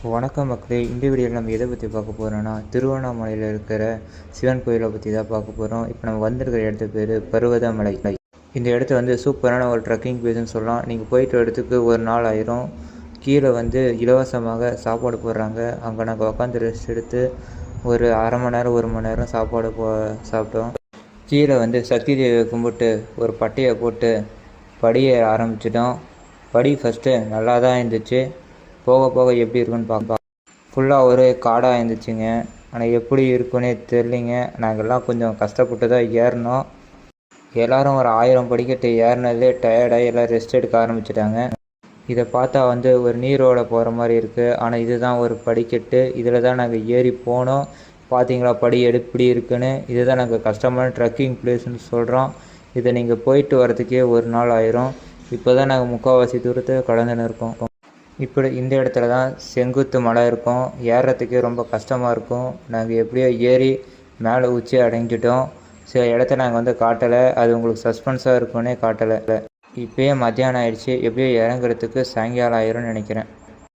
வணக்கம் மக்களே. இந்த வீடியோவில் நம்ம எதை பற்றி பார்க்க போகிறோன்னா, திருவண்ணாமலையில் இருக்கிற சிவன் கோயிலை பற்றி தான் பார்க்க போகிறோம். இப்போ நம்ம வந்திருக்கிற இடத்து பேர் பருவதமலை. இந்த இடத்த வந்து சூப்பரான ஒரு ட்ரெக்கிங் பிளேஸ்னு சொல்லலாம். நீங்கள் போயிட்டு இடத்துக்கு ஒரு நாள் ஆயிரும். கீழே வந்து இலவசமாக சாப்பாடு போடுறாங்க. அங்கே நாங்கள் உட்காந்து ரெஸ்ட் எடுத்து ஒரு அரை மணி நேரம் 1 மணி நேரம் சாப்பாடு சாப்பிட்டோம். கீழே வந்து சக்தி தேவியை கும்பிட்டு ஒரு பட்டையை போட்டு படியை ஆரம்பிச்சிட்டோம். படி ஃபஸ்ட்டு நல்லா தான் இருந்துச்சு. போக போக எப்படி இருக்குன்னு பார்ப்போம். ஃபுல்லாக ஒரு காடாக இருந்துச்சுங்க. ஆனால் எப்படி இருக்குன்னே தெரிலிங்க. நாங்கள்லாம் கொஞ்சம் கஷ்டப்பட்டு தான் ஏறினோம். எல்லோரும் ஒரு 1000 படிக்கட்டு ஏறினதுலே டயர்டாகி எல்லாம் ரெஸ்ட் எடுக்க ஆரம்பிச்சிட்டாங்க. இதை பார்த்தா வந்து ஒரு நீரோட போகிற மாதிரி இருக்குது. ஆனால் இதுதான் ஒரு படிக்கட்டு. இதில் தான் நாங்கள் ஏறி போனோம். பார்த்தீங்களா படி எப்படி இருக்குன்னு. இதுதான் நாங்கள் கஷ்டமான ட்ரெக்கிங் பிளேஸ்ன்னு சொல்கிறோம். இதை நீங்கள் போயிட்டு வரதுக்கே ஒரு நாள் ஆயிரும். இப்போ தான் நாங்கள் முக்கால்வாசி தூரத்தை கடந்துன்னு இருக்கோம். இப்படி இந்த இடத்துல தான் செங்குத்து மலை இருக்கும். ஏறுறதுக்கே ரொம்ப கஷ்டமாக இருக்கும். நாங்கள் எப்படியோ ஏறி மேலே உச்சி அடைஞ்சிட்டோம். சில இடத்த நாங்கள் வந்து காட்டலை. அது உங்களுக்கு சஸ்பென்ஸாக இருக்குன்னே காட்டலை. இப்போயே மத்தியானம் ஆயிடுச்சு. எப்படியோ இறங்குறதுக்கு சாயங்காலம் ஆயிரும்னு நினைக்கிறேன்.